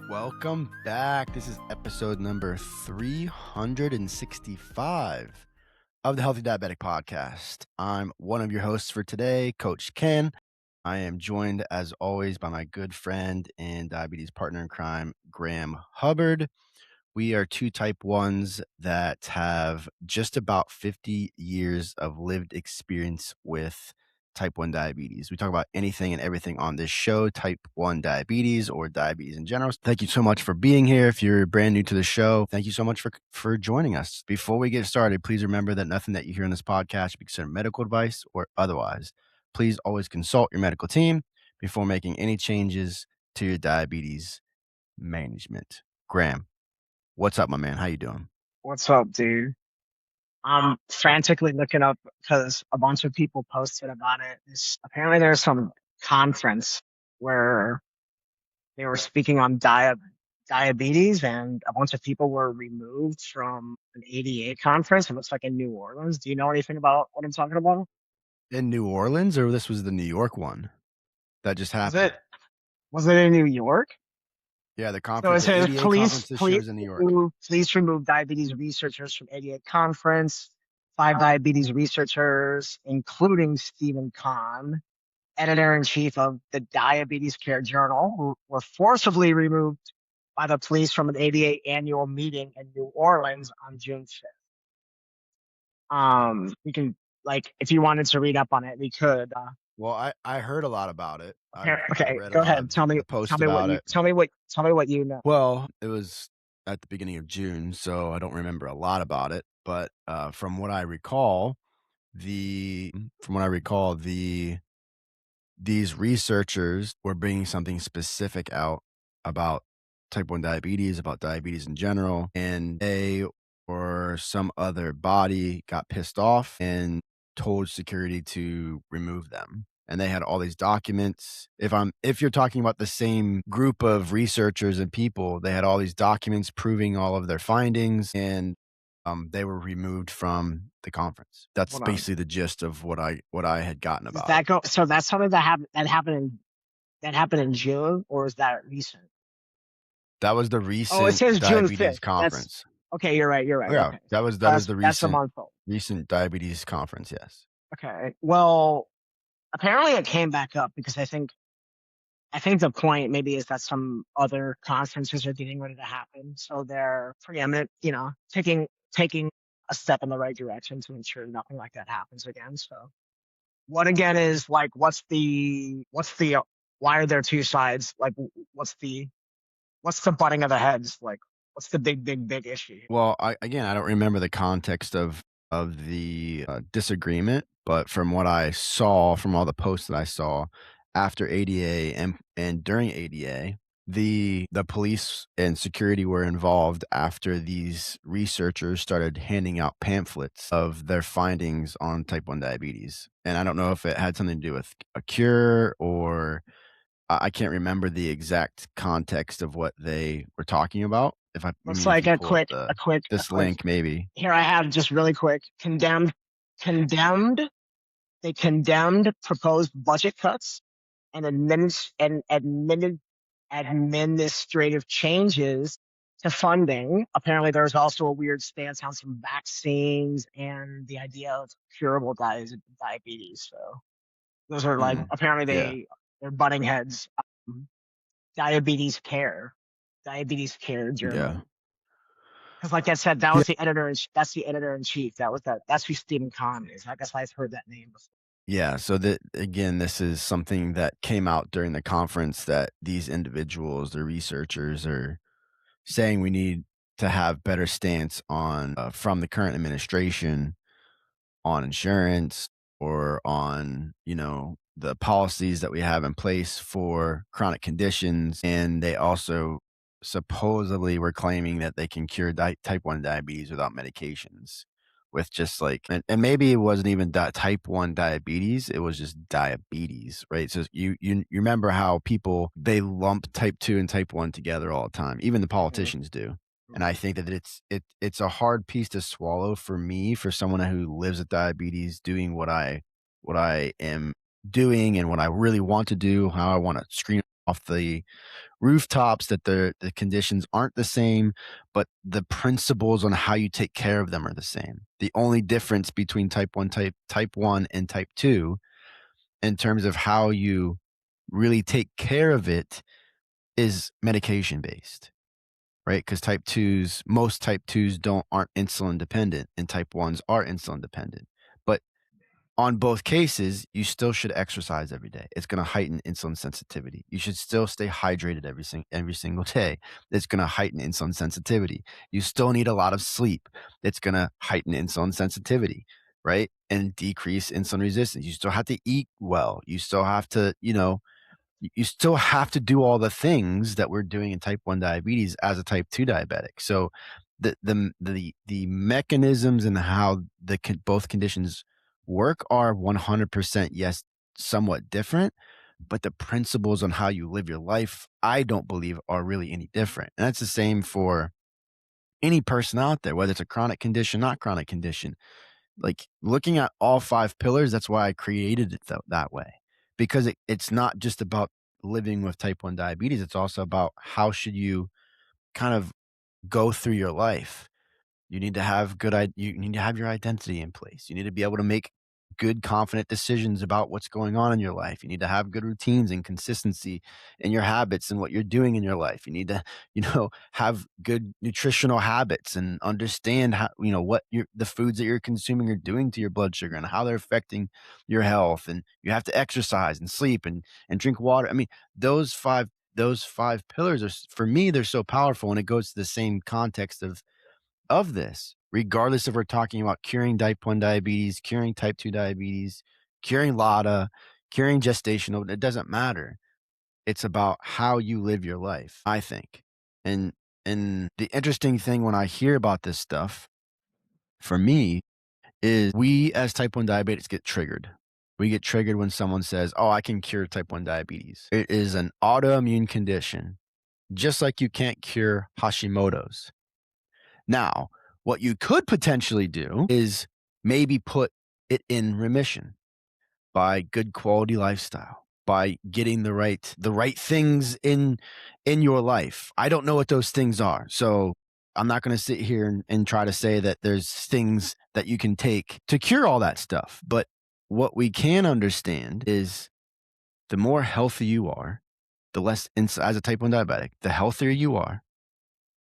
Welcome back. This is episode number 365 of the Healthy Diabetic Podcast. I'm one of your hosts for today, Coach Ken. I am joined, as always, by my good friend and diabetes partner in crime, Graham Hubbard. We are two type 1s that have just about 50 years of lived experience with type 1 diabetes. We talk about anything and everything on this show, type 1 diabetes or diabetes in general. Thank you so much for being here. If you're brand new to the show, thank you so much for joining us. Before we get started, please remember that nothing that you hear on this podcast should be considered medical advice or otherwise. Please always consult your medical team before making any changes to your diabetes management. Graham, what's up, my man? How you doing? What's up, dude? I'm frantically looking up because a bunch of people posted about it. Apparently, there's some conference where they were speaking on diabetes, and a bunch of people were removed from an ADA conference. It looks like in New Orleans. Do you know anything about what I'm talking about? In New Orleans, or this was the New York one that just Was happened? it was it in New York? Yeah, the So it conference, the says ADA conference this year is in New York. police remove diabetes researchers from ADA conference. 5 diabetes researchers, including Stephen Kahn, editor-in-chief of the Diabetes Care Journal, who were forcibly removed by the police from an ADA annual meeting in New Orleans on June 5th. We can, like, if you wanted to read up on it, we could. Well, I heard a lot about it. I Okay, read a go lot ahead. of the posts What about you it. tell me what you know. Well, it was at the beginning of June, so I don't remember a lot about it. But from what I recall, the from what I recall, these researchers were bringing something specific out about type 1 diabetes, about diabetes in general, and they or some other body got pissed off and told security to remove them. And they had all these documents. If you're talking about the same group of researchers and people, they had all these documents proving all of their findings, and they were removed from the conference. That's Hold on. basically the gist of what I had gotten Does about it. that go? So that's something that happened in June, or is that recent? That was the Oh, it recent says June diabetes 5th. That's conference. okay. You're right. You're right. Yeah, Okay, that so was that was the that's a recent month old. recent diabetes conference, yes. Okay. Well, apparently it came back up because I think the point maybe is that some other conferences are getting ready to happen, so they're preeminent, taking a step in the right direction to ensure nothing like that happens again. So, what again is like, why are there two sides? Like, what's the butting of the heads? Like, what's the big issue? Well, I don't remember the context of the disagreement, but from what I saw, from all the posts that I saw after ADA and during ADA, the police and security were involved after these researchers started handing out pamphlets of their findings on type 1 diabetes. And I don't know if it had something to do with a cure or I can't remember the exact context of what they were talking about. Looks If like you pull up the a this quick. link, maybe. Here I have just really quick condemned. They condemned proposed budget cuts and administrative changes to funding. Apparently, there's also a weird stance on some vaccines and the idea of curable diabetes. So those are like Mm, apparently yeah, they're butting heads. Um, diabetes care, diabetes care yeah, journal. Because, like I said, yeah, that's the editor in chief. That's who Stephen Kahn is. I guess I've heard that name before. yeah. So that again, this is something that came out during the conference that these individuals, the researchers, are saying we need to have better stance on from the current administration on insurance or on, the policies that we have in place for chronic conditions. And they also supposedly were claiming that they can cure type 1 diabetes without medications with just like, and maybe it wasn't even type 1 diabetes. It was just diabetes, right? So you remember how people, they lump type 2 and type 1 together all the time. Even the Mhm, politicians do. And I mhm. think that it's a hard piece to swallow for me, for someone who lives with diabetes, doing what I am doing and what I really want to do, how I want to screen off the rooftops that the conditions aren't the same, but the principles on how you take care of them are the same. The only difference between type 1 and type 2 in terms of how you really take care of it is medication based, right? Because most type 2s aren't insulin dependent and type 1s are insulin dependent. But on both cases, you still should exercise every day. It's gonna heighten insulin sensitivity. You should still stay hydrated every single day. It's gonna heighten insulin sensitivity. You still need a lot of sleep. It's gonna heighten insulin sensitivity, right? And decrease insulin resistance. You still have to eat well. You still have to, you still have to do all the things that we're doing in type 1 diabetes as a type 2 diabetic. So the mechanisms and how both conditions work are 100%, yes, somewhat different, but the principles on how you live your life, I don't believe are really any different. And that's the same for any person out there, whether it's a chronic condition, not chronic condition. Like, looking at all 5 pillars, that's why I created it that way, because it's not just about living with type 1 diabetes, it's also about how should you kind of go through your life. You need to have your identity in place. You need to be able to make good, confident decisions about what's going on in your life. You need to have good routines and consistency in your habits and what you're doing in your life. You need to, have good nutritional habits and understand how, what the foods that you're consuming are doing to your blood sugar and how they're affecting your health. And you have to exercise and sleep and drink water. I mean, those five pillars for me, they're so powerful, and it goes to the same context of this, regardless if we're talking about curing type 1 diabetes, curing type 2 diabetes, curing LADA, curing gestational, it doesn't matter. It's about how you live your life, I think. And and the interesting thing when I hear about this stuff, for me, is we as type 1 diabetics get triggered. We get triggered when someone says, "Oh, I can cure type 1 diabetes." It is an autoimmune condition, just like you can't cure Hashimoto's. Now, what you could potentially do is maybe put it in remission by good quality lifestyle, by getting the right things in your life. I don't know what those things are. So I'm not going to sit here and try to say that there's things that you can take to cure all that stuff. But what we can understand is the more healthy you are, as a type 1 diabetic, the healthier you are,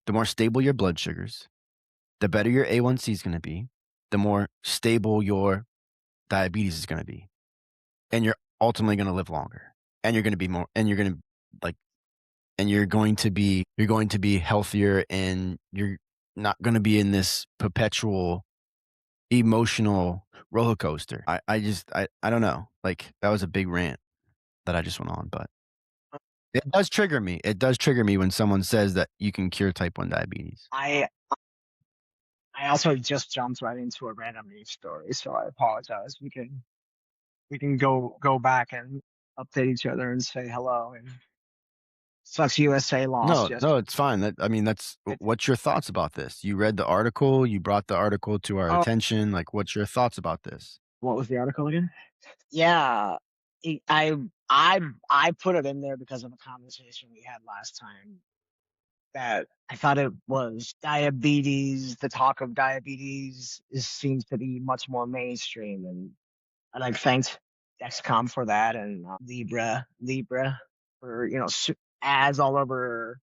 the more stable your blood sugars, the better your A1C is going to be, the more stable your diabetes is going to be. And you're ultimately going to live longer. And you're going to be more, and you're going to like, and you're going to be healthier, and you're not going to be in this perpetual emotional roller coaster. I don't know. Like, that was a big rant that I just went on, but it does trigger me. It does trigger me when someone says that you can cure type 1 diabetes. I I also just jumped right into a random news story, so I apologize. We can go back and update each other and say hello. And sucks USA lost No, no, yesterday. it's fine. It, What's your thoughts about this? You read the article, you brought the article to our oh, attention. Like, what's your thoughts about this? what was the article again? Yeah, it- I I I put it in there because of a conversation we had last time that I thought it was diabetes. The talk of diabetes seems to be much more mainstream, and I thanked Dexcom for that, and Libra for ads all over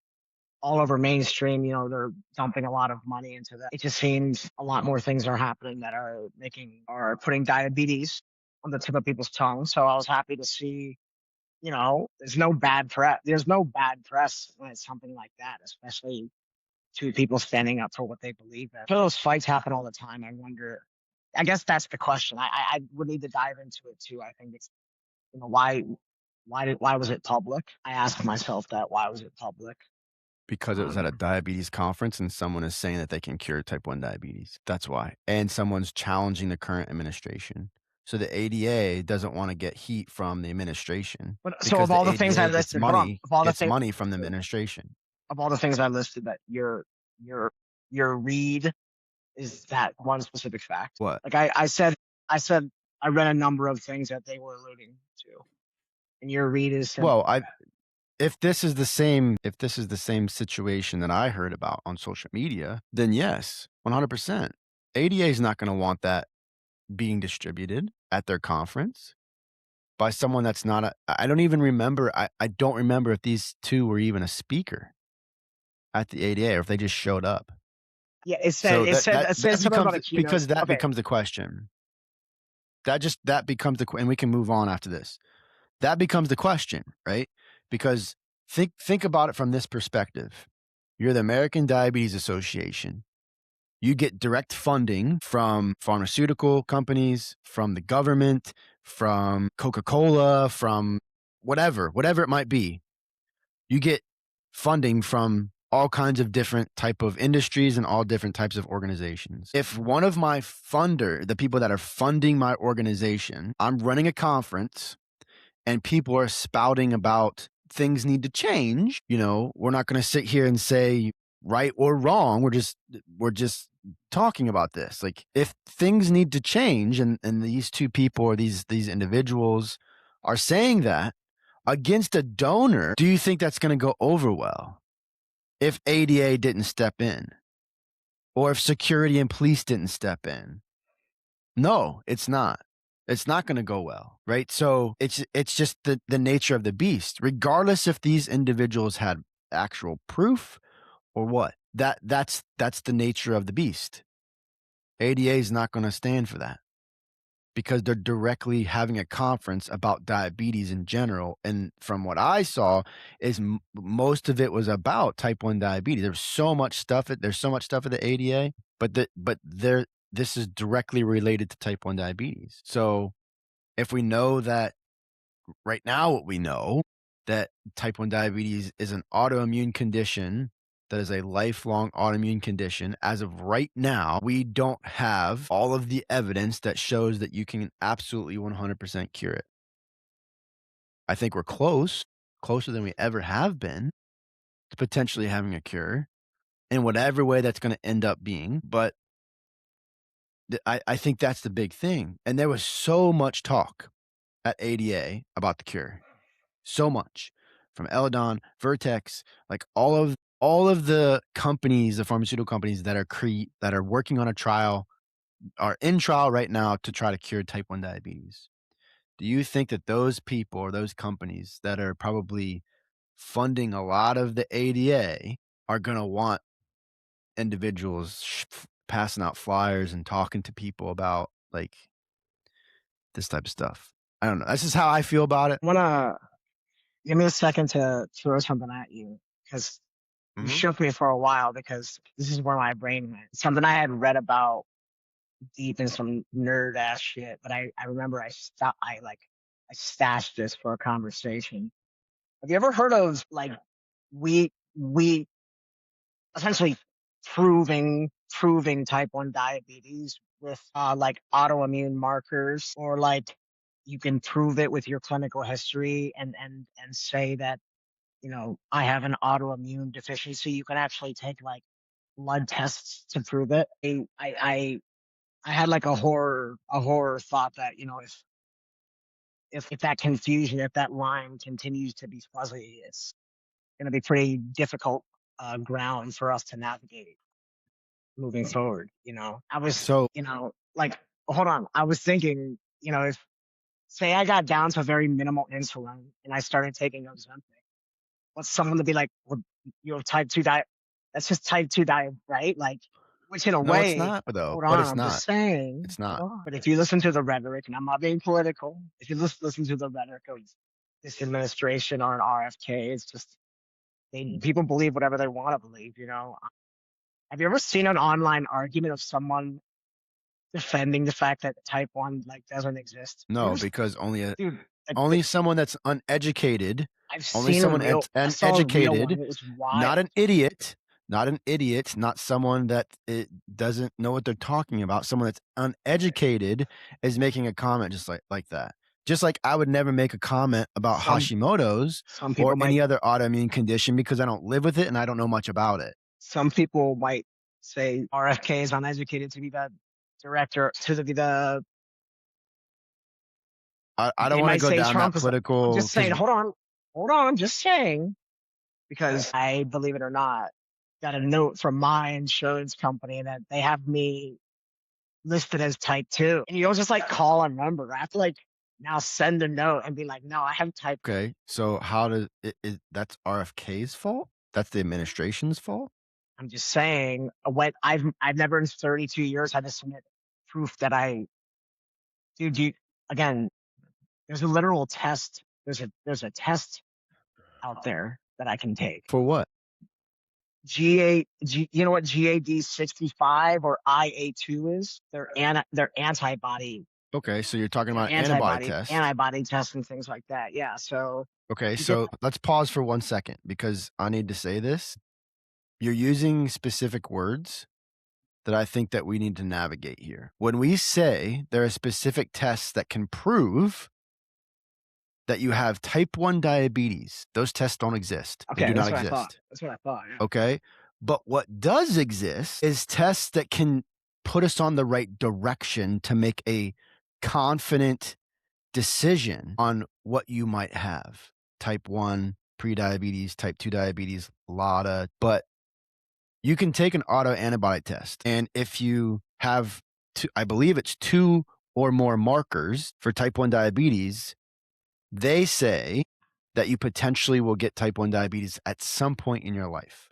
mainstream. They're dumping a lot of money into that. It just seems a lot more things are happening that are putting diabetes on the tip of people's tongue. So I was happy to see. There's no bad press. There's no bad press when it's something like that, especially two people standing up for what they believe in. So those fights happen all the time. I wonder. I guess that's the question. I would need to dive into it too. I think it's why was it public? I asked myself that. Why was it public? Because it was at a Um, diabetes conference and someone is saying that they can cure type 1 diabetes. That's why. And someone's challenging the current administration. So the ADA doesn't want to get heat from the administration but so because of the all the things I ADA gets listed, hold on. money gets money from the administration. Of all the things I listed, that your your read is that one specific fact. What? Like I said I read a number of things that they were alluding to, and your read is Well, simply I that. if this is the same situation that I heard about on social media, then yes, 100%. ADA is not gonna want that being distributed at their conference by someone that's not a I don't even remember I don't remember if these 2 were even a speaker at the ADA or if they just showed up. Yeah, it said So it said it said that something about becomes a keynote. because that Okay, becomes the question. That becomes and we can move on after this. That becomes the question, right? Because think about it from this perspective. You're the American Diabetes Association. You get direct funding from pharmaceutical companies, from the government, from Coca-Cola, from whatever it might be. You get funding from all kinds of different type of industries and all different types of organizations. If one of my the people that are funding my organization, I'm running a conference and people are spouting about things need to change, we're not going to sit here and say right or wrong. We're just talking about this. Like if things need to change and these 2 people or these individuals are saying that against a donor, do you think that's going to go over well if ADA didn't step in or if security and police didn't step in? No, it's not. It's not going to go well, right? So it's just the nature of the beast. Regardless if these individuals had actual proof or what, that's the nature of the beast. ADA is not going to stand for that because they're directly having a conference about diabetes in general. And from what I saw, is most of it was about type 1 diabetes. There's so much stuff at the ADA, but this is directly related to type 1 diabetes. So if we know that right now, what we know that type 1 diabetes is an autoimmune condition that is a lifelong autoimmune condition. As of right now, we don't have all of the evidence that shows that you can absolutely 100% cure it. I think we're closer than we ever have been to potentially having a cure in whatever way that's going to end up being. But I think that's the big thing. And there was so much talk at ADA about the cure. So much from Eledon, Vertex, like all of the companies, the pharmaceutical companies that are working on a trial are in trial right now to try to cure type 1 diabetes. Do you think that those people or those companies that are probably funding a lot of the ADA are going to want individuals passing out flyers and talking to people about like this type of stuff? I don't know. This is how I feel about it. wanna give me a second to throw something at you because you Mhm. shook me for a while because this is where my brain went. Something I had read about deep in some nerd ass shit, but I remember I stashed this for a conversation. Have you ever heard of like we essentially proving type 1 diabetes with like autoimmune markers, or like you can prove it with your clinical history and say that, I have an autoimmune deficiency. You can actually take like blood tests to prove it. I had like a horror thought that, if that confusion, if that line continues to be fuzzy, it's going to be pretty difficult ground for us to navigate moving forward. I was, So like, hold on. I was thinking, if say I got down to very minimal insulin and I started taking Ozempic, what's someone to be like, well, you have type 2 diet. That's just type 2 diet, right? Like, which in a no, it's way, not though. hold But on, it's I'm just not. saying, It's not. hold on. But if you listen to the rhetoric, and I'm not being political, if you listen to the rhetoric of this administration or an RFK, it's just, people believe. Whatever they want to believe. Have you ever seen an online argument of someone defending the fact that type 1 like doesn't exist? You No, ever, because dude, only someone that's uneducated, I've only seen a someone real, that's I saw a real one. uneducated, It was not wild. an idiot, not someone that doesn't know what they're talking about. Someone that's uneducated is making a comment just like that. Just like I would never make a comment about Some Hashimoto's some or people might any other autoimmune condition because I don't live with it and I don't know much about it. some people might say RFK is uneducated to be the director, to be the. I don't They want to might go say down that Trump is. I'm political just saying. because Hold on. hold on, just saying, because I, believe it or not, got a note from my insurance company that they have me listed as type 2. And you don't just like call a number. I have to like now send a note and be like, no, I have type. Okay, so how does it that's RFK's fault? That's the administration's fault? I'm just saying what I've never in 32 years had to submit proof that dude, you, again, there's a literal test. There's a test out there that I can take. For what? You know what GAD 65 or IA2 is? They're antibody, Okay, so you're talking they're about antibody antibody tests. antibody tests and things like that. Yeah. So Okay, you get so let's pause for 1 second because I need to say this. You're using specific words that I think that we need to navigate here. When we say there are specific tests that can prove that you have type 1 diabetes, those tests don't exist. They okay. do not That's what I thought. exist. That's what I thought. Yeah. Okay. But what does exist is tests that can put us on the right direction to make a confident decision on what you might have type 1, prediabetes, type 2 diabetes, LADA. But you can take an autoantibody test. And if you have, I believe it's 2 or more markers for type 1 diabetes, they say that you potentially will get type 1 diabetes at some point in your life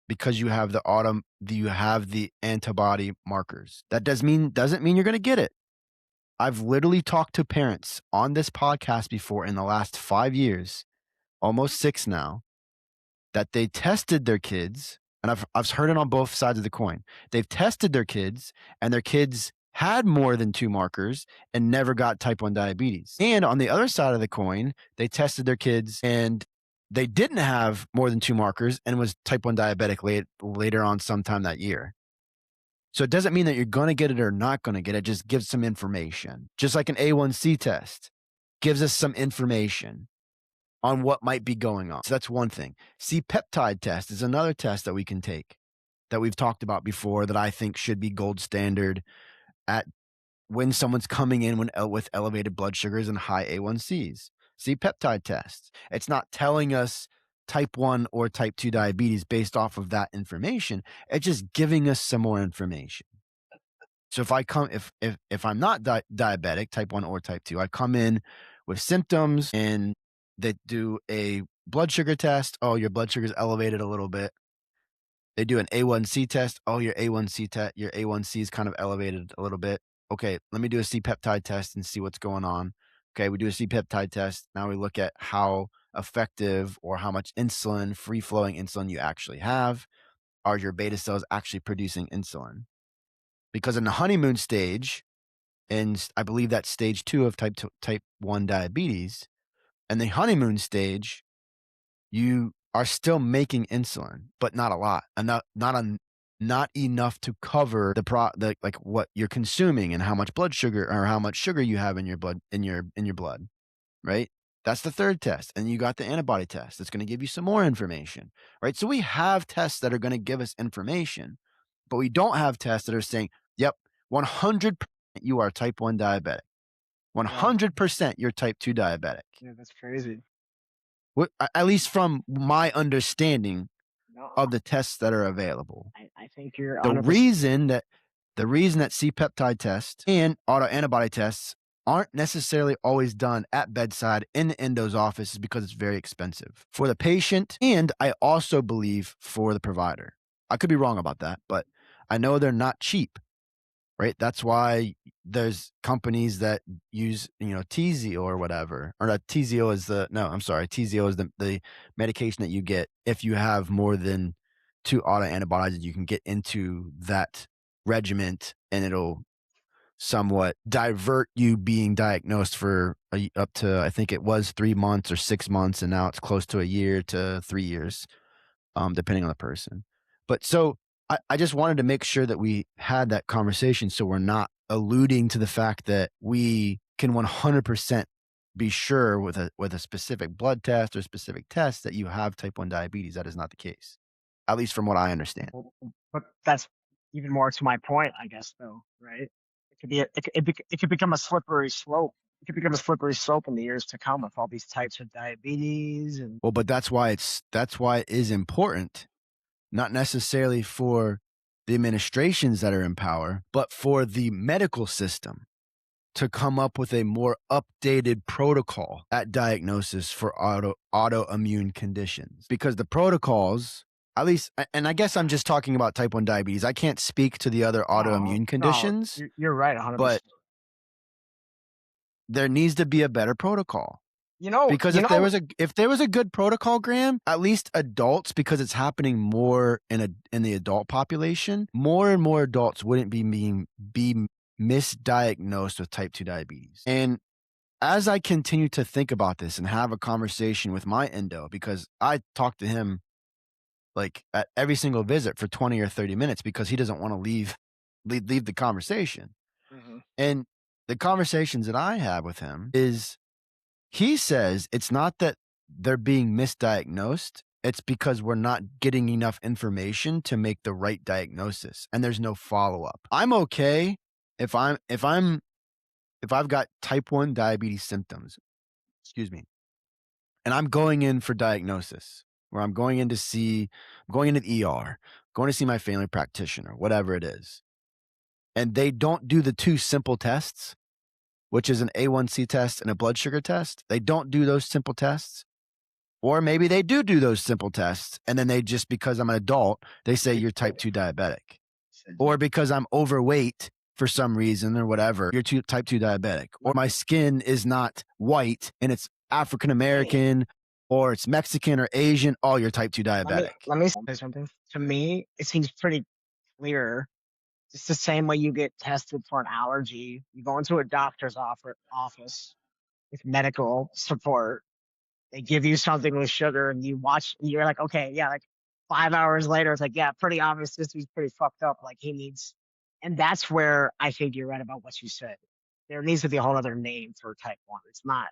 because you have the antibody markers. That doesn't mean you're going to get it. I've literally talked to parents on this podcast before in the last 5 years, almost 6 now, that they tested their kids, and I've heard it on both sides of the coin. They've tested their kids, and their kids had more than 2 markers and never got type 1 diabetes. And on the other side of the coin, they tested their kids and they didn't have more than 2 markers and was type 1 diabetic later on sometime that year. So it doesn't mean that you're going to get it or not going to get it. It just gives some information. Just like an A1C test gives us some information on what might be going on. So that's one thing. C-peptide test is another test that we can take that we've talked about before that I think should be gold standard at when someone's coming in with elevated blood sugars and high A1Cs. C-peptide tests. It's not telling us type 1 or type 2 diabetes based off of that information. It's just giving us some more information. So if I'm not diabetic, type 1 or type 2, I come in with symptoms and they do a blood sugar test. Oh, your blood sugar is elevated a little bit. They do an A1C test. Oh, your A1C is kind of elevated a little bit. Okay, let me do a C-peptide test and see what's going on. Okay, we do a C-peptide test. Now we look at how effective or how much insulin, free-flowing insulin you actually have. Are your beta cells actually producing insulin? Because in the honeymoon stage, and I believe that's stage 2 of type 1 diabetes, and the honeymoon stage, you are still making insulin, but not a lot, not enough to cover the like what you're consuming and how much blood sugar or how much sugar you have in your blood, right? That's the third test. And you got the antibody test. That's going to give you some more information, right? So we have tests that are going to give us information, but we don't have tests that are saying, yep, 100% you are type 1 diabetic. Yeah. 100% you're type 2 diabetic. Yeah. That's crazy. At least from my understanding No, of the tests that are available. I think you're The 100%. reason that the reason that C-peptide tests and autoantibody tests aren't necessarily always done at bedside in the endo's office is because it's very expensive for the patient, and I also believe for the provider. I could be wrong about that, but I know they're not cheap, right? That's why there's companies that use, TZO or whatever, or not TZO is TZO is the medication that you get if you have more than 2 autoantibodies. You can get into that regiment and it'll somewhat divert you being diagnosed for up to, I think it was 3 months or 6 months, and now it's close to a year to 3 years, depending on the person. But so I just wanted to make sure that we had that conversation so we're not alluding to the fact that we can 100% be sure with a specific blood test or specific test that you have type 1 diabetes. That is not the case, at least from what I understand. But that's even more to my point, I guess, though, right? It could be it could become a slippery slope could become a slippery slope in the years to come with all these types of diabetes and Well, but that's why it is important, not necessarily for the administrations that are in power, but for the medical system to come up with a more updated protocol at diagnosis for autoimmune conditions. Because the protocols, at least, and I guess I'm just talking about type 1 diabetes. I can't speak to the other no, autoimmune no, conditions, you're right, 100%. but there needs to be a better protocol. Because You know, if there was a good protocol, Graham, at least adults, because it's happening more in the adult population, more and more adults wouldn't be misdiagnosed with type 2 diabetes. And as I continue to think about this and have a conversation with my endo, because I talk to him like at every single visit for 20 or 30 minutes because he doesn't want to leave the conversation. mhm. And the conversations that I have with him is he says it's not that they're being misdiagnosed. It's because we're not getting enough information to make the right diagnosis and there's no follow-up. I'm okay if I've got type 1 diabetes symptoms, excuse me, and I'm going in for diagnosis, where I'm going in going into the ER, going to see my family practitioner, whatever it is. And they don't do the two simple tests, which is an A1C test and a blood sugar test. They don't do those simple tests. Or maybe they do those simple tests. And then they just, because I'm an adult, they say you're type 2 diabetic. Or because I'm overweight for some reason or whatever, you're type 2 diabetic. Or my skin is not white and it's African Hey, American or it's Mexican or Asian. Oh, you're type 2 diabetic. let me say something. To me, it seems pretty clear. It's the same way you get tested for an allergy. You go into a doctor's office with medical support. They give you something with sugar, and you watch. And you're like, okay, yeah. Like 5 hours later, it's like, yeah, pretty obvious. This dude's pretty fucked up. Like he needs, and that's where I think you're right about what you said. There needs to be a whole other name for type 1. It's not.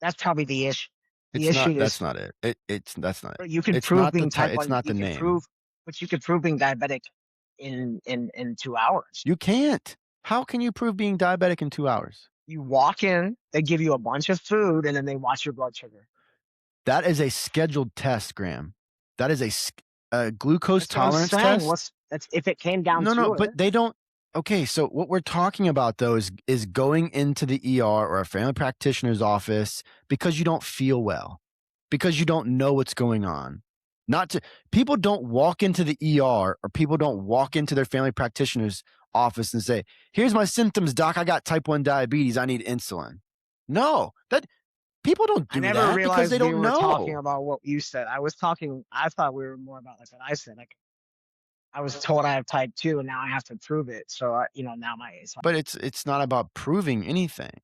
That's probably the issue. The It's not, issue that's is not it. That's not it. you can It's prove not the being type, type it's 1. not the You can name. prove, but you can prove being diabetic in 2 hours. You can't. How can you prove being diabetic in 2 hours? You walk in, they give you a bunch of food, and then they watch your blood sugar. That is a scheduled test, Graham. That is a glucose That's what I'm tolerance saying. test. What's that's if it came down No, to but it. they don't. Okay, so what we're talking about though is going into the ER or a family practitioner's office because you don't feel well, because you don't know what's going on. Not to People don't walk into the ER or people don't walk into their family practitioner's office and say, "Here's my symptoms, doc. I got type 1 diabetes. I need insulin." No, that people don't I do never that because realized they we don't were talking know. about what you said. I thought we were more about like what I said. Like I was told I have type 2 and now I have to prove it. So now it's like, But it's not about proving anything.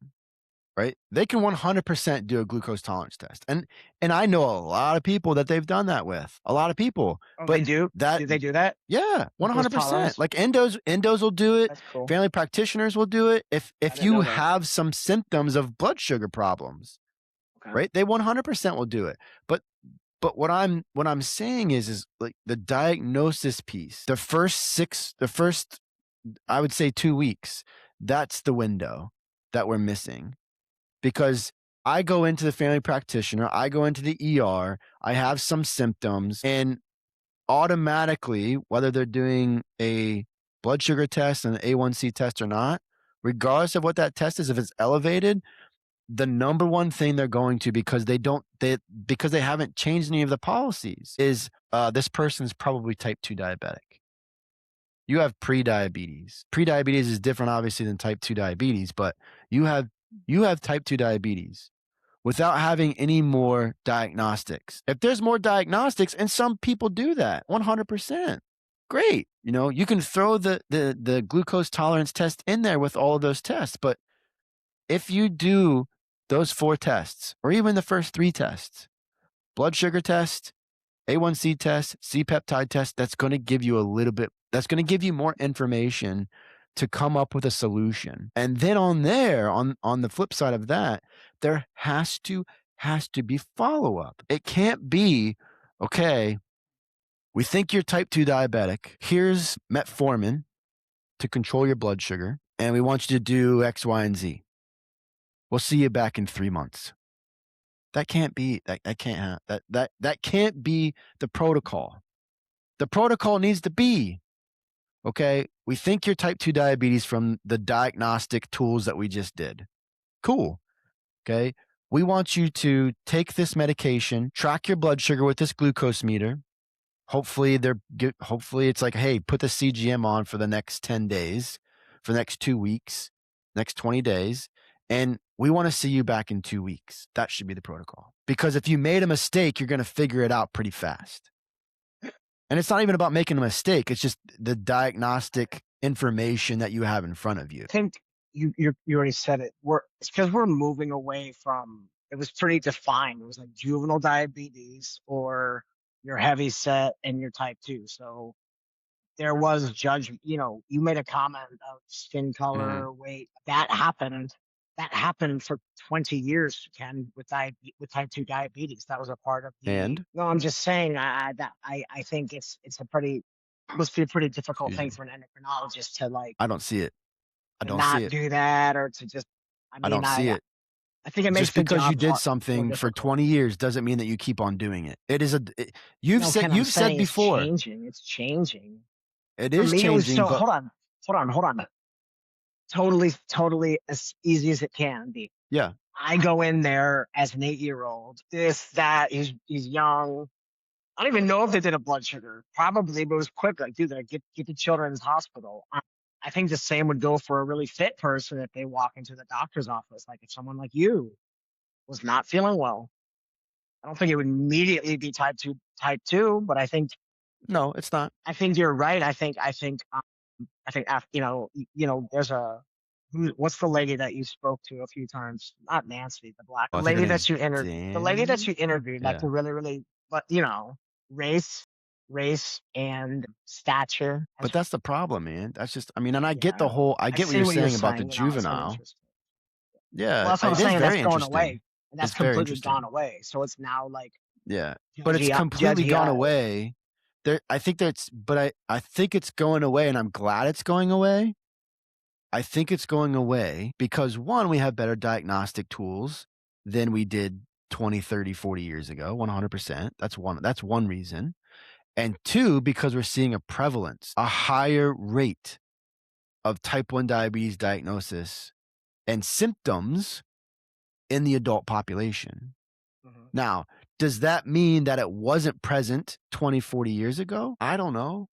Right? They can 100% do a glucose tolerance test. And I know a lot of people that they've done that with. A lot of people. oh, they But do? that Do they do that? yeah, Glucose 100%. tolerance? Like endos will do it. That's cool. Family practitioners will do it. I If didn't you know that. have some symptoms of blood sugar problems, Okay. right? They 100% will do it. But what I'm saying is like the diagnosis piece. The first I would say 2 weeks, that's the window that we're missing because I go into the family practitioner, I go into the ER, I have some symptoms, and automatically, whether they're doing a blood sugar test and an A1C test or not, regardless of what that test is, if it's elevated, the number one thing they're going to because they haven't changed any of the policies is this person's probably type 2 diabetic. You have pre-diabetes. Pre-diabetes is different obviously than type 2 diabetes, but you have type 2 diabetes without having any more diagnostics. If there's more diagnostics, and some people do that 100%, great. You can throw the glucose tolerance test in there with all of those tests. But if you do those 4 tests, or even the first 3 tests, blood sugar test, A1C test, C-peptide test, that's going to give you that's going to give you more information to come up with a solution. And then on the flip side of that, there has to be follow-up. It can't be, okay, we think you're type 2 diabetic. Here's metformin to control your blood sugar, and we want you to do X, Y, and Z. We'll see you back in 3 months. That can't be that can't that can't be the protocol. The protocol needs to be, okay, we think you're type 2 diabetes from the diagnostic tools that we just did. Cool. Okay. We want you to take this medication, track your blood sugar with this glucose meter. Hopefully it's like, hey, put the CGM on for the next 10 days, for the next 2 weeks, next 20 days, and we want to see you back in 2 weeks. That should be the protocol. Because if you made a mistake, you're going to figure it out pretty fast. And it's not even about making a mistake, it's just the diagnostic information that you have in front of you. I think you already said it. It's because we're moving away from. It was pretty defined. It was like juvenile diabetes or you're heavy set and you're type 2. So there was judgment. You made a comment of skin Mhm. color, weight. That happened. That happened for 20 years, Ken, with type 2 diabetes. That was a part of the. And No, I'm just saying. I think it's a pretty must be a pretty difficult excuse thing me. for an endocrinologist to like I don't see it. I to don't see not it. do that or to just. I I mean, don't see it. I think it makes Just the because you job did more something for difficult. 20 years doesn't mean that you keep on doing it. No, Ken, I'm You've said saying it's before, changing. It's changing. it For is me, it was changing, so. but Hold on. Totally as easy as it can be. yeah, I go in there as an 8-year-old. This, that. He's young. I don't even know if they did a blood sugar. Probably, but it was quick. Like, dude, like, get the children's hospital. I think the same would go for a really fit person if they walk into the doctor's office. Like, if someone like you was not feeling well, I don't think it would immediately be type two, but no, it's not. I think you're right. I think there's what's the lady that you spoke to a few times? Not Nancy, Oh, the I think her lady name's the lady that Danny. you interviewed, like Yeah, the really, really, but race, race and stature but has, that's the problem, man. That's just, I mean, and yeah, I I get what see you're what you're saying about the saying. It's juvenile. uninteresting. Well, Yeah, that's what I'm it is saying. That's very going interesting. away, and that's It's very completely gone interesting. away. So it's now like Yeah, but it's judgy, completely judgy gone eyes. away. I think it's going away, and I'm glad it's going away. I think it's going away because one, we have better diagnostic tools than we did 20, 30, 40 years ago, 100%. That's one reason. And two, because we're seeing a prevalence, a higher rate of type 1 diabetes diagnosis and symptoms in the adult population. Mhm. Now, does that mean that it wasn't present 20, 40 years ago? I don't know.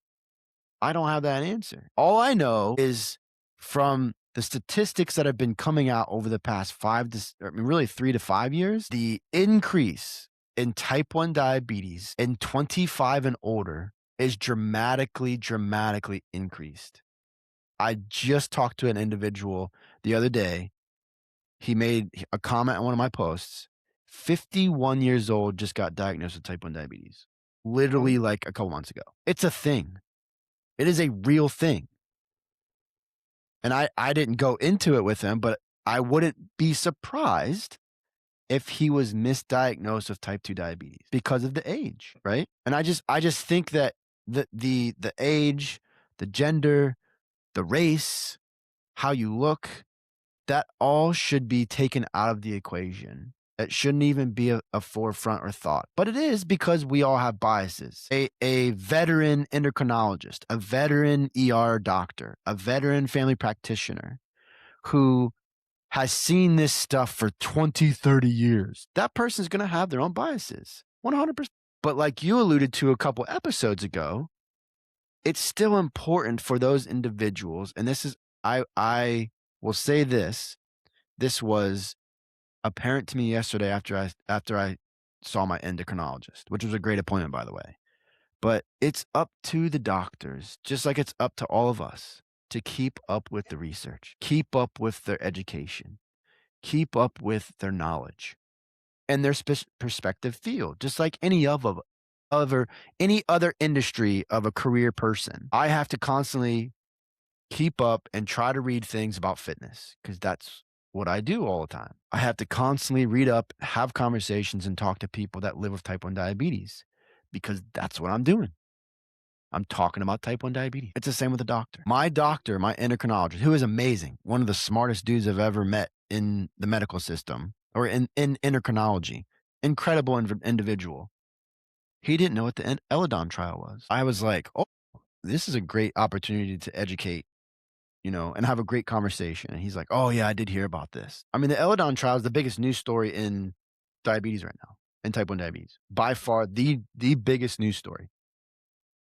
I don't have that answer. All I know is from the statistics that have been coming out over the past I mean, really 3 to 5 years, the increase in type 1 diabetes in 25 and older is dramatically increased. I just talked to an individual the other day. He made a comment on one of my posts. 51 years old, just got diagnosed with type 1 diabetes, literally Mhm. like a couple months ago. It's a thing. It is a real thing. And I didn't go into it with him, but I wouldn't be surprised if he was misdiagnosed with type 2 diabetes because of the age, right? And I just think that the age, the gender, the race, how you look, that all should be taken out of the equation. It shouldn't even be a forefront or thought, but it is because we all have biases. A veteran endocrinologist, a veteran ER doctor, a veteran family practitioner who has seen this stuff for 20, 30 years, that person's going to have their own biases, 100%. But like you alluded to a couple episodes ago, it's still important for those individuals. And I will say this was apparent to me yesterday after I saw my endocrinologist, which was a great appointment, by the way. But it's up to the doctors, just like it's up to all of us, to keep up with the research, keep up with their education, keep up with their knowledge and their perspective field, just like any other industry of a career person. I have to constantly keep up and try to read things about fitness because that's what I do all the time. I have to constantly read up, have conversations, and talk to people that live with type 1 diabetes because that's what I'm doing. I'm talking about type 1 diabetes. It's the same with the doctor. My doctor, my endocrinologist, who is amazing, one of the smartest dudes I've ever met in the medical system or in endocrinology. Incredible individual. He didn't know what the Eledon trial was. I was like, oh, this is a great opportunity to educate, and have a great conversation. And he's like, oh, yeah, I did hear about this. I mean, the Eledon trial is the biggest news story in diabetes right now, in type 1 diabetes. By far, the biggest news story,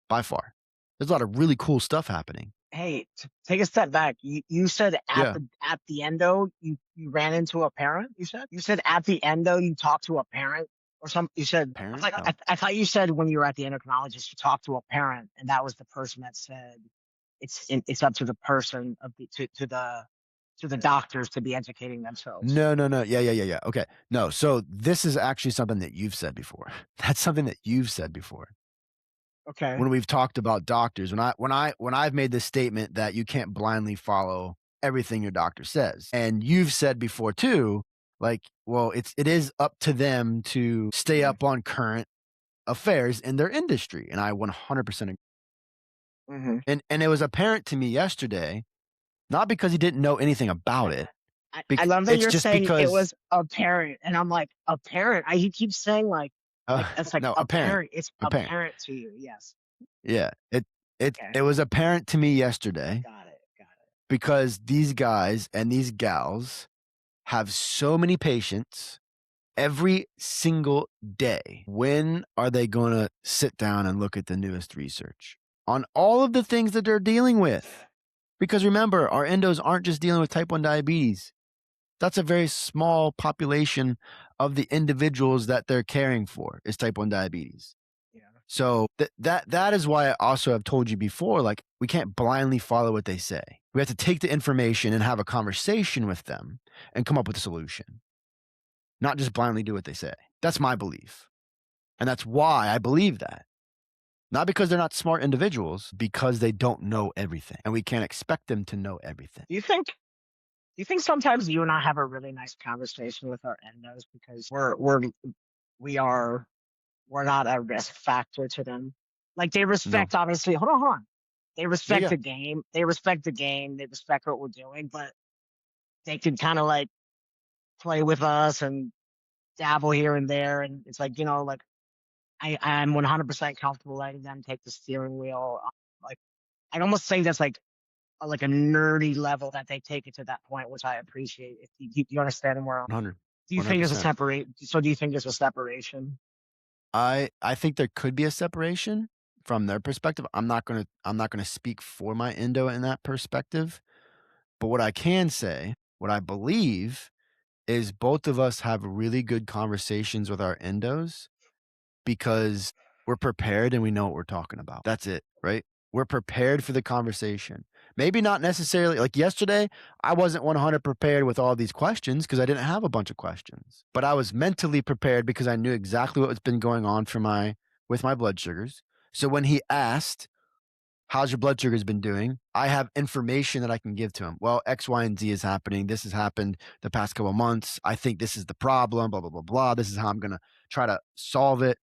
by far. There's a lot of really cool stuff happening. Hey, take a step back. You said Yeah. at the endo you ran into a parent. You said at the endo you talked to a parent or something. You said Parent? No. I thought you said when you were at the endocrinologist you talked to a parent and that was the person that said it's up to the person of to the doctors to be educating themselves. No, no, no. Yeah, yeah, yeah, yeah. Okay. No. So this is actually something that you've said before. That's something that you've said before. Okay. When we've talked about doctors, when I've made this statement that you can't blindly follow everything your doctor says. And you've said before too, like, well, it is up to them to stay Mm-hmm. up on current affairs in their industry. And I 100% agree. Mm-hmm. And it was apparent to me yesterday, not because he didn't know anything about it. I love that It's you're just saying it because was a parent, and I'm like a parent. He keeps saying like it's like no, a apparent, parent. It's apparent. apparent to you. Yes. Yeah, Okay. it was apparent to me yesterday Got it. Got because these guys and these gals have so many patients every single day. When are they going to sit down and look at the newest research on all of the things that they're dealing with? Because remember, our endos aren't just dealing with type 1 diabetes. That's a very small population of the individuals that they're caring for is type 1 diabetes. it. Yeah. So that is why I also have told you before, like we can't blindly follow what they say. We have to take the information and have a conversation with them and come up with a solution, not just blindly do what they say. That's my belief. And that's why I believe that. Not because they're not smart individuals, because they don't know everything. And we can't expect them to know everything. Do you think sometimes you and I have a really nice conversation with our endos because we are we're not a risk factor to them. Like they No. respect obviously. Hold on. They Yeah, respect yeah. the game. They respect the game. They respect what we're doing, but they can kind of like play with us and dabble here and there. And it's like, like I'm 100% comfortable letting them take the steering wheel. Like, I'd almost say that's like a nerdy level that they take it to that point, which I appreciate. If you understand where, 100, do you think there's a 100%. separate? So do you think there's a separation? I think there could be a separation from their perspective. I'm not gonna speak for my endo in that perspective. But what I can say, what I believe is both of us have really good conversations with our endos because we're prepared and we know what we're talking about. That's it, right? We're prepared for the conversation. Maybe not necessarily like yesterday, I wasn't 100 prepared with all these questions because I didn't have a bunch of questions. But I was mentally prepared because I knew exactly what was been going on with my blood sugars. So when he asked, how's your blood sugars been doing? I have information that I can give to him. Well, X, Y, and Z is happening. This has happened the past couple of months. I think this is the problem, blah, blah, blah, blah. This is how I'm going to try to solve it.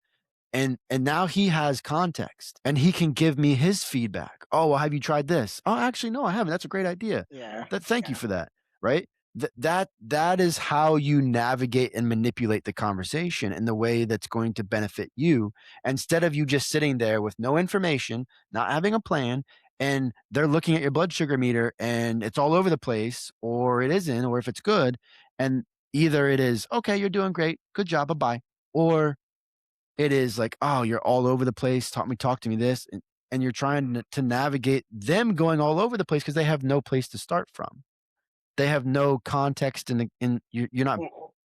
And now he has context and he can give me his feedback. Oh, well, have you tried this? Oh, actually, no, I haven't. That's a great idea. Yeah, Thank you yeah. for that. Right. That is how you navigate and manipulate the conversation in the way that's going to benefit you instead of you just sitting there with no information, not having a plan, and they're looking at your blood sugar meter and it's all over the place, or it isn't, or if it's good. And either it is, okay, you're doing great, good job, bye-bye. Or it is like, "Oh, you're all over the place. Talk to me this," and you're trying to navigate them going all over the place because they have no place to start from. They have no context in Well,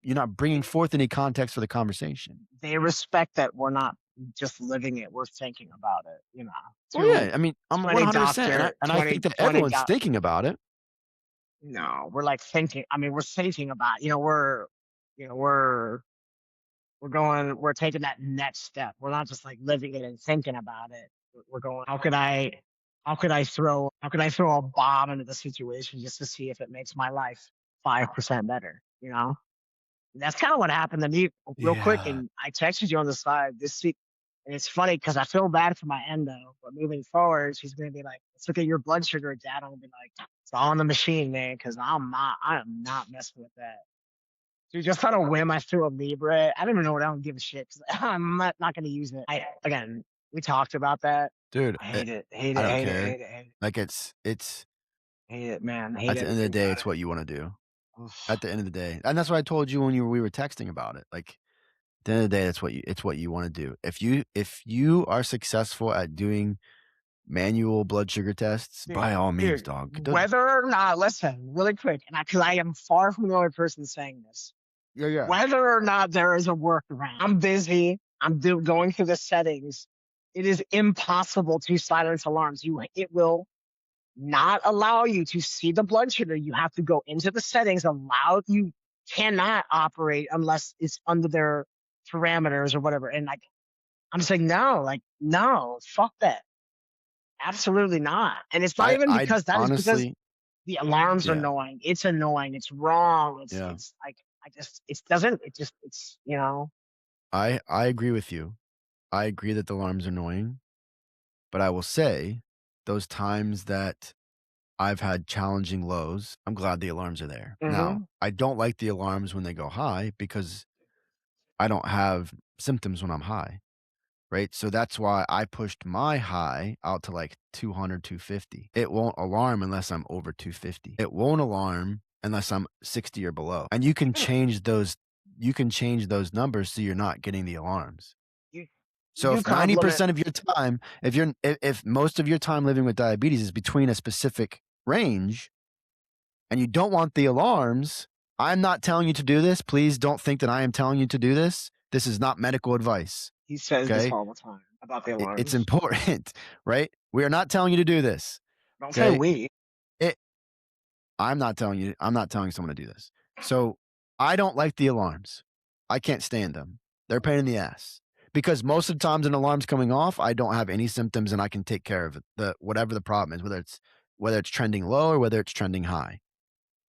you're not bringing forth any context for the conversation. they respect that we're not just living it; we're thinking about it. Well, To yeah, I mean, I'm to any 100%, doctor, and I think that everyone's thinking about it. No, we're like thinking. I mean, we're thinking about. You know, we're taking that next step. We're not just like living it and thinking about it. We're going, how could I throw a bomb into the situation just to see if it makes my life 5% better, And that's kind of what happened to me real quick. Yeah. And I texted you on the side this week. And it's funny because I feel bad for my endo, but moving forward, she's gonna be like, "Let's look at your blood sugar, Dad." I'm gonna be like, "It's all on the machine, man," because I am not messing with that. Dude, just on a whim, I threw a Libre. I don't even know what I don't give a shit because I'm not gonna use it. I again, we talked about that. Dude, I hate it, hate I it, don't hate it, care. hate it, hate it, Like, it's hate it, man. Hate at the end of the everything day, about it's it. what you wanna do. At Oof. the end of the day, and that's what I told you when we were texting about it, like, at the end of the day, it's what you wanna do. If you are successful at doing manual blood sugar tests, Dude, by all means, dude, dog. whether or not, listen, really quick, and because I am far from the only person saying this, Yeah, yeah. whether or not there is a workaround, I'm busy. Going through the settings. It is impossible to silence alarms. It will not allow you to see the blood sugar. You have to go into the settings. You cannot operate unless it's under their parameters or whatever. And like, I'm saying, no, like, no, fuck that. Absolutely not. And it's not even I because that is because honestly the alarms are yeah, annoying. It's annoying. It's wrong. yeah. It's like, it doesn't, it just, it's, I agree with you. I agree that the alarm's annoying, but I will say those times that I've had challenging lows, I'm glad the alarms are there. Now, hmm I don't like the alarms when they go high because I don't have symptoms when I'm high, right? So that's why I pushed my high out to like 200, 250. It won't alarm unless I'm over 250. It won't alarm unless I'm 60 or below. And you can change those numbers so you're not getting the alarms. you, you So do if compliment. 90% of your time, if most of your time living with diabetes is between a specific range and you don't want the alarms, I'm not telling you to do this. Please don't think that I am telling you to do this. This is not medical advice. He says this Okay. all the time about the It's alarms. important, right? We are not telling you to do this. Don't say Okay. we. It, I'm not telling someone to do this. So I don't like the alarms. I can't stand them. They're a pain in the ass. Because most of the times an alarm's coming off, I don't have any symptoms and I can take care of it. Whatever the problem is, whether it's trending low or whether it's trending high.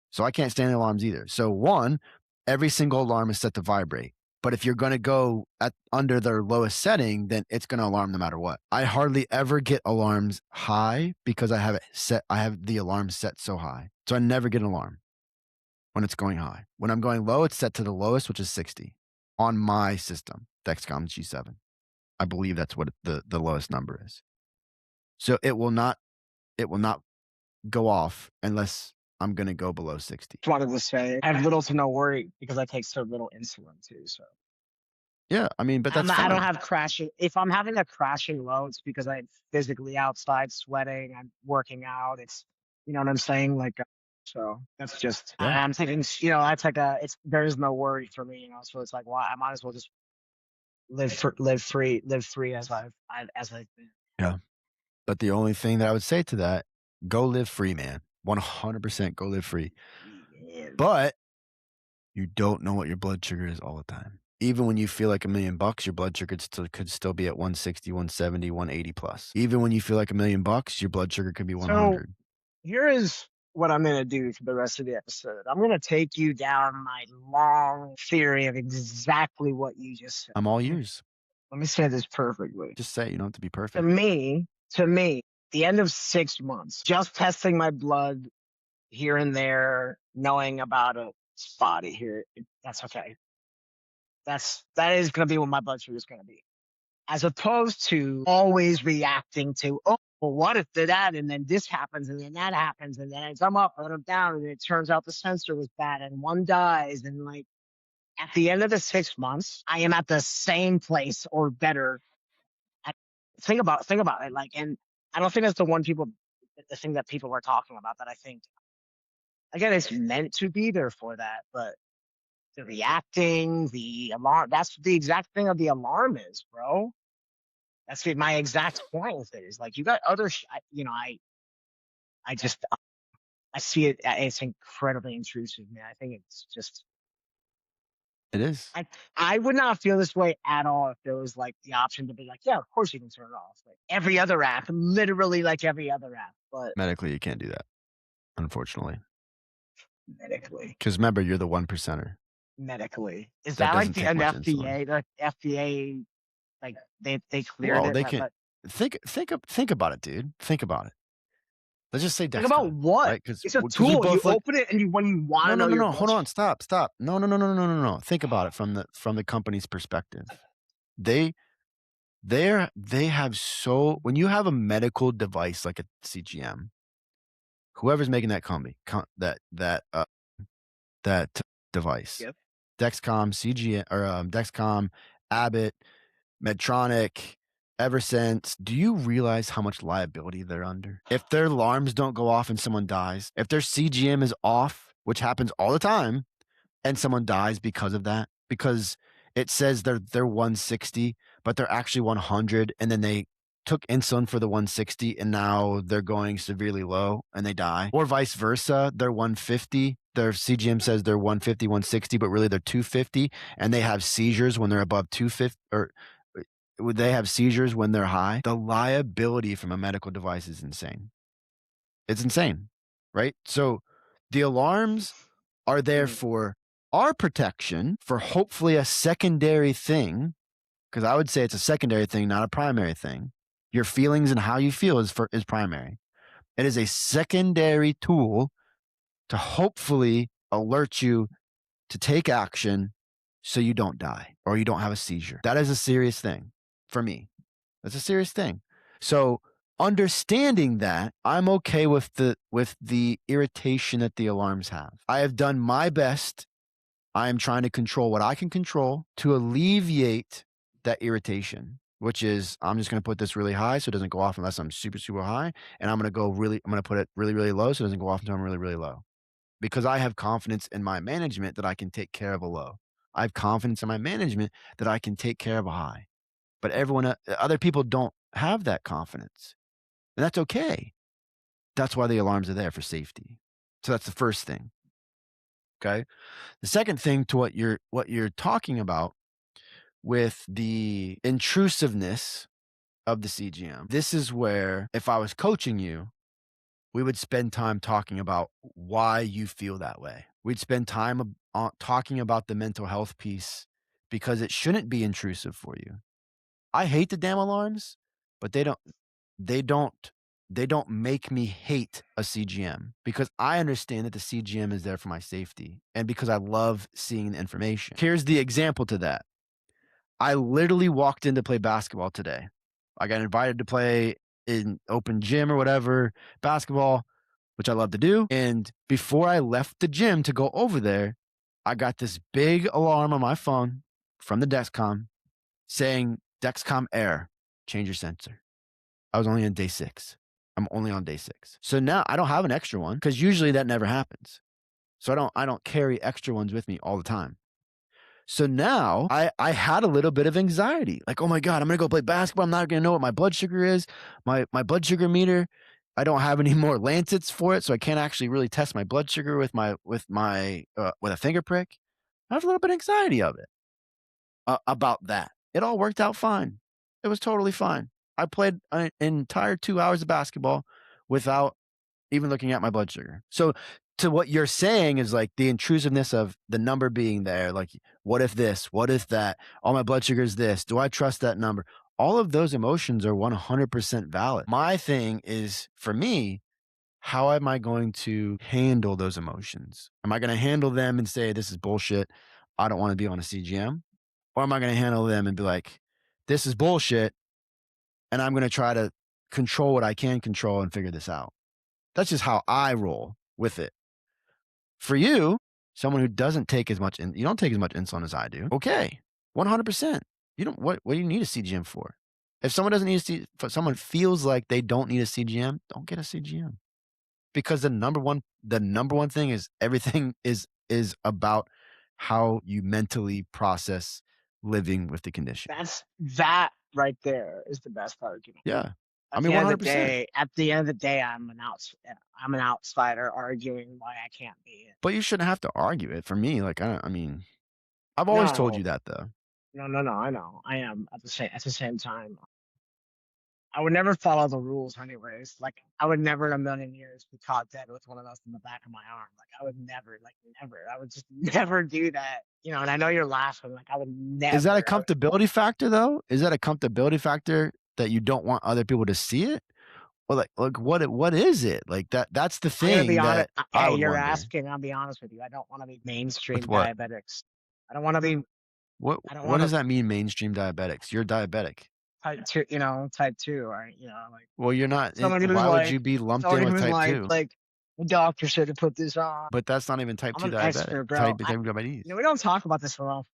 So I can't stand alarms either. So one, every single alarm is set to vibrate. But if you're going to go under their lowest setting, then it's going to alarm no matter what. I hardly ever get alarms high because I have it set. I have the alarm set so high, so I never get an alarm when it's going high. When I'm going low, it's set to the lowest, which is 60 on my system, Dexcom G7. I believe that's what the lowest number is. So it will not go off unless I'm going to go below 60. Just wanted to say I have little to no worry because I take so little insulin too. So Yeah, I mean, but that's I don't fine. have crashing. If I'm having a crashing low, it's because I'm physically outside sweating. I'm working out. It's, you know what I'm saying? Like, so that's just, Yeah, I'm taking, that's like there is no worry for me, so it's like, why, I might as well just live free as I've been. yeah. But the only thing that I would say to that, go live free, man. 100% go live free. Yeah. But you don't know what your blood sugar is all the time. Even when you feel like $1,000,000, your blood sugar could still be at 160, 170, 180 plus. Even when you feel like $1,000,000, your blood sugar could be So 100. here is what I'm going to do for the rest of the episode. I'm going to take you down my long theory of exactly what you just said. I'm all ears. Let me say this perfectly. Just say it. You don't have to be To perfect. me, to me, the end of 6 months, just testing my blood here and there, knowing about a spotty here, that's okay. That is going to be what my blood sugar is going to be, as opposed to always reacting to, oh, well, what if that, and then this happens, and then that happens, and then it's I'm up and I'm down, and it turns out the sensor was bad, and one dies, and like at the end of the 6 months, I am at the same place or better. At, think about it, like, and I don't think that's the thing that people are talking about. That I think again, it's meant to be there for that, but the reacting, the alarm, that's the exact thing of the alarm is, bro. My exact point with it is like you got other, I just I see it. It's incredibly intrusive, man. I think it's just It is. I I would not feel this way at all if there was like the option to be like, yeah, of course you can turn it off, like every other app, literally like every other app, but Medically, you can't do that, unfortunately. medically, Because remember, you're the one percenter. medically, is That that like doesn't take an much insulin. FDA, like FDA Like they cleared Well, it. they can think about it, dude. Think about it. Let's just say Think about Dexcom, what? right? Because It's a we tool. You both look. open it and you when you want No, to no, know no, your no. blood Hold on. sugar. Stop. Stop. No, no, no, no, no, no, no. Think about it from the company's perspective. They they have so when you have a medical device like a CGM, whoever's making that that device, Yep. Dexcom, CGM, or Dexcom, Abbott, Medtronic, Eversense, do you realize how much liability they're under? If their alarms don't go off and someone dies, if their CGM is off, which happens all the time, and someone dies because of that, because it says they're 160, but they're actually 100, and then they took insulin for the 160 and now they're going severely low and they die. Or vice versa, they're 150, their CGM says they're 150, 160, but really they're 250, and they have seizures when they're above 250, or would they have seizures when they're high? The liability from a medical device is insane. It's insane, right? So the alarms are there Mm. for our protection, for hopefully a secondary thing, because I would say it's a secondary thing, not a primary thing. Your feelings and how you feel is primary. It is a secondary tool to hopefully alert you to take action so you don't die or you don't have a seizure. That is a serious thing for me. That's a serious thing. So understanding that, I'm okay with the irritation that the alarms have. I have done my best. I am trying to control what I can control to alleviate that irritation, which is I'm just going to put this really high so it doesn't go off unless I'm super, super high. And I'm going to put it really, really low so it doesn't go off until I'm really, really low. Because I have confidence in my management that I can take care of a low. I have confidence in my management that I can take care of a high. But other people don't have that confidence. And that's okay. That's why the alarms are there, for safety. So that's the first thing. Okay. The second thing to what you're talking about with the intrusiveness of the CGM. This is where, if I was coaching you, we would spend time talking about why you feel that way. We'd spend time talking about the mental health piece, because it shouldn't be intrusive for you. I hate the damn alarms, but they don't they don't make me hate a CGM, because I understand that the CGM is there for my safety and because I love seeing the information. Here's the example to that. I literally walked in to play basketball today. I got invited to play in open gym or whatever, basketball, which I love to do. And before I left the gym to go over there, I got this big alarm on my phone from the Dexcom saying, Dexcom Air, change your sensor. I was only on day 6. I'm only on day 6. So now I don't have an extra one, because usually that never happens. So I don't carry extra ones with me all the time. So now I had a little bit of anxiety. Like, oh my God, I'm gonna go play basketball. I'm not gonna know what my blood sugar is. My blood sugar meter. I don't have any more lancets for it, so I can't actually really test my blood sugar with a finger prick. I have a little bit of anxiety of it, about that. It all worked out fine. It was totally fine. I played an entire 2 hours of basketball without even looking at my blood sugar. So to what you're saying is like the intrusiveness of the number being there. Like, what if this? What if that? Oh, my blood sugar is this. Do I trust that number? All of those emotions are 100% valid. My thing is, for me, how am I going to handle those emotions? Am I going to handle them and say, this is bullshit, I don't want to be on a CGM? Or am I going to handle them and be like, this is bullshit, and I'm going to try to control what I can control and figure this out? That's just how I roll with it. For you, someone who doesn't take as much, you don't take as much insulin as I do. Okay, 100%. You don't. What do you need a CGM for? If someone doesn't need if someone feels like they don't need a CGM, don't get a CGM, because the number one thing is everything is about how you mentally process living with the condition. That right there is the best argument. Yeah, I At mean, the end of the 100%. day, I'm an outsider arguing why I can't be. But you shouldn't have to argue it. For me, like I mean, I've always told No, you that though. no, no, no. I know. I am at the same time. I would never follow the rules anyways. Like I would never in a million years be caught dead with one of those in the back of my arm. Like I would never, like never. I would just never do that. And I know you're laughing. Like I would Is that a never. comfortability factor though? Is that a comfortability factor that you don't want other people to see it? Or like what is it? Like that's the I'm gonna be thing honest. that I Hey, would you're wonder. asking. I'll be honest with you. I don't want to be With mainstream what? diabetics. I don't want to be. What I don't what want does to that mean, mainstream diabetics? You're diabetic. type two. Type two. Right. Like Well, you're not somebody who's why would you like be lumped in somebody with who's type 2? like the doctor should have put this on. But that's not even type I'm 2 an diabetic. expert, bro. Type diabetes. We don't talk about this enough.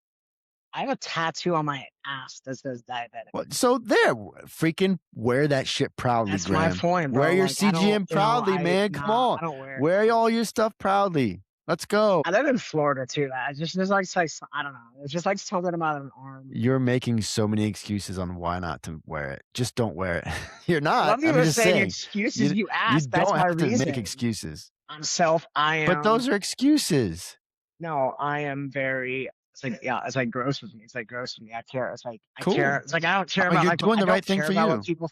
I have a tattoo on my ass that says diabetic. Well, so there, freaking wear that shit proudly, That's my Graham. point, Wear bro. your Like I don't, CGM proudly, man. Come nah, on. I don't wear. Wear all your stuff proudly. Let's go. I live in Florida too. I just there's like I don't know. It's just like something about an arm. You're making so many excuses on why not to wear it. Just don't wear it. You're I not. love you I'm for just saying saying. excuses. You You you asked. That's don't my have to make reason. excuses. I But am. those are excuses. No, I am very. It's like yeah. It's like gross with me. It's like gross with me. I care. It's like I care. Cool. It's like I don't care about You're like doing I the right don't thing care for about what you. people.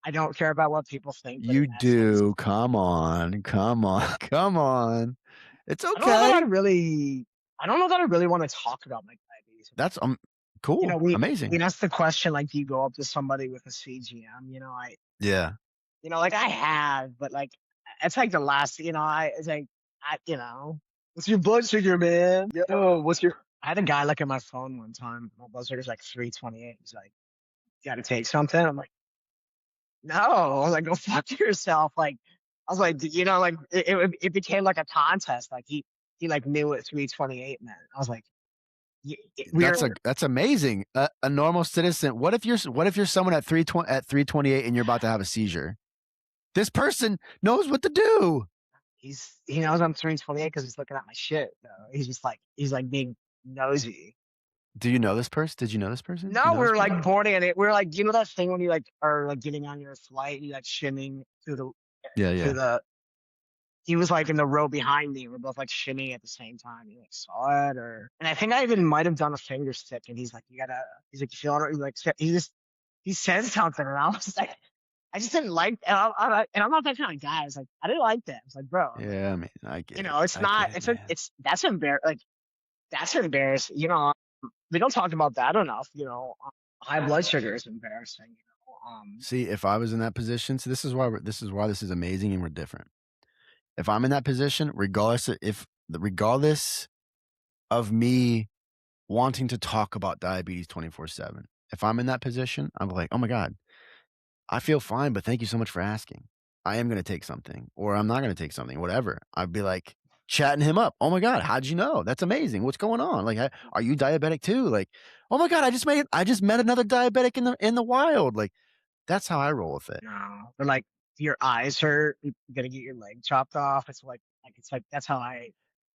I don't care about what people think, but in You essence, do. Come on. Come on. Come on. It's I don't know that I okay. really. I don't know that I really want to talk about my diabetes. That's cool. We Amazing. asked the question like, do you go up to somebody with a CGM? Yeah. Like I have, but like it's like the last. It's like what's your blood sugar, man? Yo, what's your? I had a guy look at my phone one time. My blood sugar's like 328. He's like, you got to take something. I'm like, no. I was like, go fuck yourself. Like, I was like, like it became like a contest. Like he like knew what 328 meant. I was like, we're That's amazing. A normal citizen. What if you're someone at 328 and you're about to have a seizure? This person knows what to do. he knows I'm 328 because he's looking at my shit. Though. He's like being nosy. Do you know this person? Did you know this person? Do you No, know we this are like person? boarding it. We are like, that thing when you like are like getting on your flight, you like shimming through the Yeah, to yeah. the. He was like in the row behind me. We're both like shimmying at the same time. He like saw it, and I think I even might have done a finger stick. And he's like, you gotta. He's like, you feel it? He's like, he said something, and I was like, I just didn't like. And I'm not that kind of guy. I was like, I didn't like that. I was like, bro, like, Yeah, I mean, I get it. it's I get not. it, man. It's that's embarrassing. Like that's embarrassing. We don't talk about that enough. High blood sugar is embarrassing. See, if I was in that position, so this is amazing and we're different. If I'm in that position, regardless of me wanting to talk about diabetes 24/7, if I'm in that position, I'm like, oh my God, I feel fine, but thank you so much for asking. I am going to take something, or I'm not going to take something, whatever. I'd be like chatting him up. Oh my God, how'd you know? That's amazing. What's going on? Like, are you diabetic too? Like, oh my God, I just met another diabetic in the wild. Like, that's how I roll with it. no, but like your eyes hurt. You gotta get your leg chopped off. It's like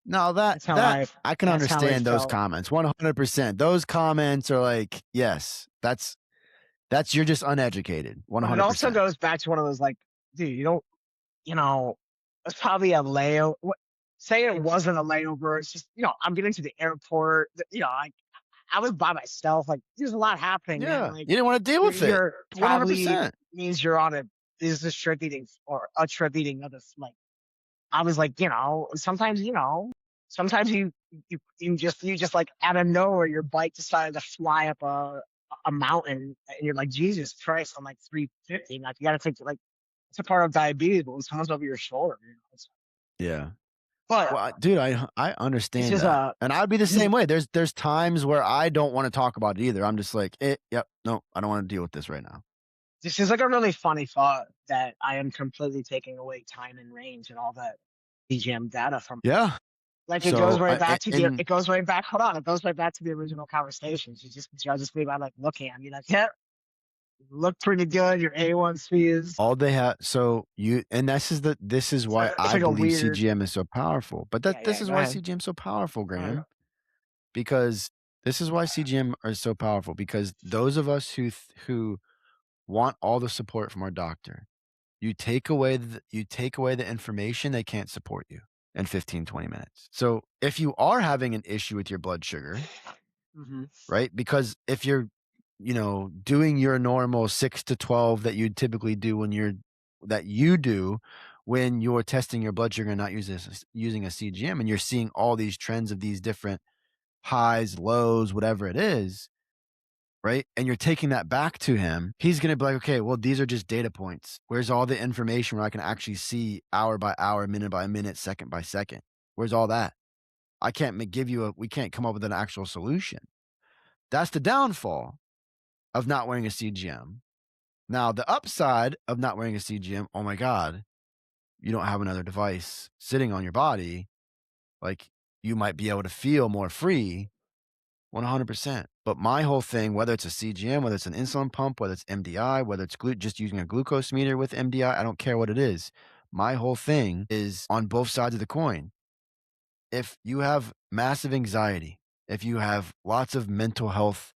No, that that's how that I I can that's how I understand those felt. comments 100%. Those comments are like, yes, that's you're just uneducated But it also 100%. goes back to one of those like, dude, you don't, it's probably a layover. Say it wasn't a layover. It's just, I'm getting to the airport. I was by myself. Like, there's a lot happening, man. Yeah, Like, you didn't want to deal with it. you're probably 100%. means you're on a business trip eating or a trip eating other like. I was like, sometimes you just like out of nowhere, your bike decided to fly up a mountain, and you're like, Jesus Christ, I'm like 350. Like, you got to take like it's a part of diabetes, but when someone's over your shoulder, Yeah. but Well, dude, I this understand is that, a and I'd be the this is same way. There's times where I don't want to talk about it either. I'm just like, yep, no, I don't want to deal with this right now. this is like a really funny thought that I am completely taking away time and range and all that BGM data from. Yeah. Like it goes So right I back to the and it goes right back. Hold on, it goes right back to the original conversations. You just judges me by like looking at me like, yeah, you look pretty good. Your A1C is all they have. So this is why it's I like a believe weird. CGM is so powerful. But Yeah, this yeah. is Go why ahead. CGM is so powerful, Go ahead. Graham. Because this is why CGM are so powerful. Because those of us who want all the support from our doctor, you take away the information, they can't support you in 15, 20 minutes. So if you are having an issue with your blood sugar, Hmm. right? Because if you're doing your normal 6 to 12 that you typically do that you do when you're testing your blood sugar and not using a CGM, and you're seeing all these trends of these different highs, lows, whatever it is, right? And you're taking that back to him, he's gonna be like, "Okay, well, these are just data points. Where's all the information where I can actually see hour by hour, minute by minute, second by second? Where's all that? I can't give you a we can't come up with an actual solution." That's the downfall of not wearing a CGM. Now, the upside of not wearing a CGM, oh my God, you don't have another device sitting on your body. Like, you might be able to feel more free 100%. But my whole thing, whether it's a CGM, whether it's an insulin pump, whether it's MDI, whether it's just using a glucose meter with MDI, I don't care what it is. My whole thing is on both sides of the coin. If you have massive anxiety, if you have lots of mental health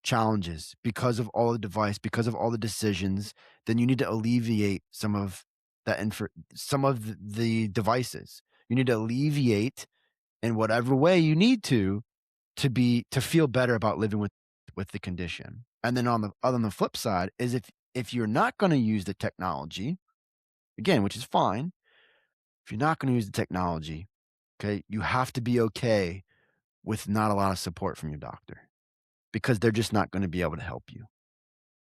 challenges because of all the device, because of all the decisions, then you need to alleviate some of the devices. You need to alleviate in whatever way you need to feel better about living with the condition. And then on the flip side is if you're not going to use the technology, again, which is fine, if you're not going to use the technology, okay, you have to be okay with not a lot of support from your doctor because they're just not going to be able to help you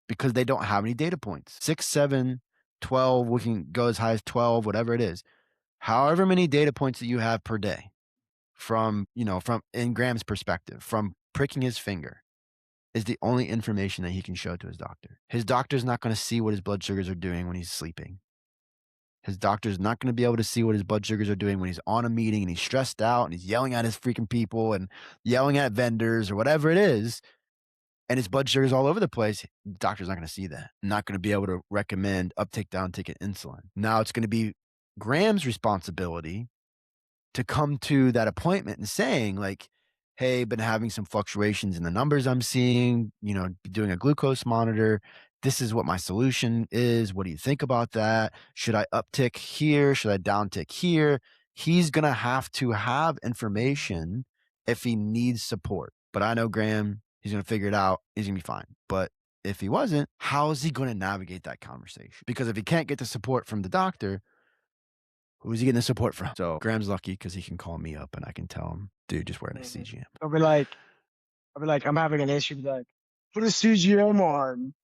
because they don't have any data points. 6, 7, 12. We can go as high as 12, whatever it is. However many data points that you have per day from in Graham's perspective, from pricking his finger is the only information that he can show to his doctor. His doctor's not going to see what his blood sugars are doing when he's sleeping. His doctor's not going to be able to see what his blood sugars are doing when he's on a meeting and he's stressed out and he's yelling at his freaking people and yelling at vendors or whatever it is. And his blood sugar's all over the place. The doctor's not going to see that. Not going to be able to recommend uptake, downtake, and insulin. Now it's going to be Graham's responsibility to come to that appointment and saying like, "Hey, been having some fluctuations in the numbers I'm seeing, doing a glucose monitor. This is what my solution is. What do you think about that? Should I uptick here? Should I downtick here?" He's going to have information if he needs support. But I know Graham, he's going to figure it out. He's going to be fine. But if he wasn't, how is he going to navigate that conversation? Because if he can't get the support from the doctor, who's he getting the support from? So Graham's lucky because he can call me up and I can tell him, dude, just wear an Mhm. CGM. I'll be like, I'm having an issue. Be like, put a CGM on.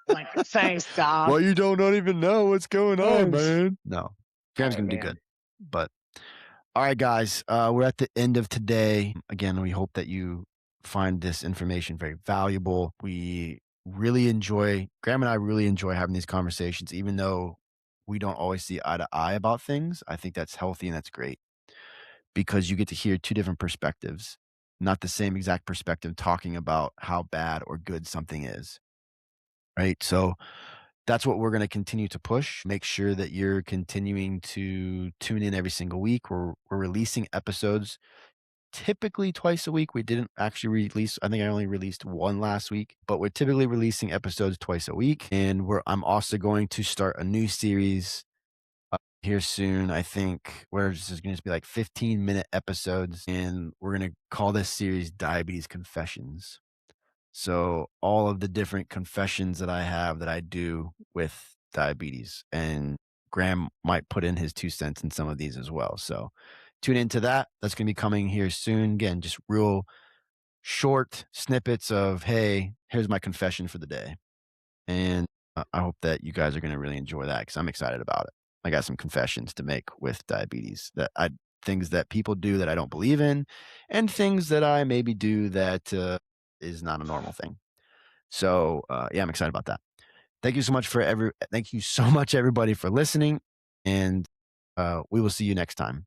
Like, thanks, doc. Well, you don't even know what's going on, Thanks. man. No, All Graham's right, gonna do good. man. But all right, guys, we're at the end of today. Again, we hope that you find this information very valuable. Graham and I really enjoy having these conversations, even though we don't always see eye to eye about things. I think that's healthy and that's great because you get to hear two different perspectives, not the same exact perspective talking about how bad or good something is. Right. So that's what we're going to continue to push. Make sure that you're continuing to tune in every single week. We're releasing episodes typically twice a week. We didn't actually release, I think I only released one last week, but we're typically releasing episodes twice a week. And I'm also going to start a new series here soon. I think where this is going to be like 15-minute episodes. And we're going to call this series Diabetes Confessions. So all of the different confessions that I have that I do with diabetes, and Graham might put in his 2 cents in some of these as well. So tune into that. That's going to be coming here soon. Again, just real short snippets of, hey, here's my confession for the day. And I hope that you guys are going to really enjoy that because I'm excited about it. I got some confessions to make with diabetes things that people do that I don't believe in, and things that I maybe do that is not a normal thing. So, yeah, I'm excited about that. Thank you so much everybody for listening, and we will see you next time.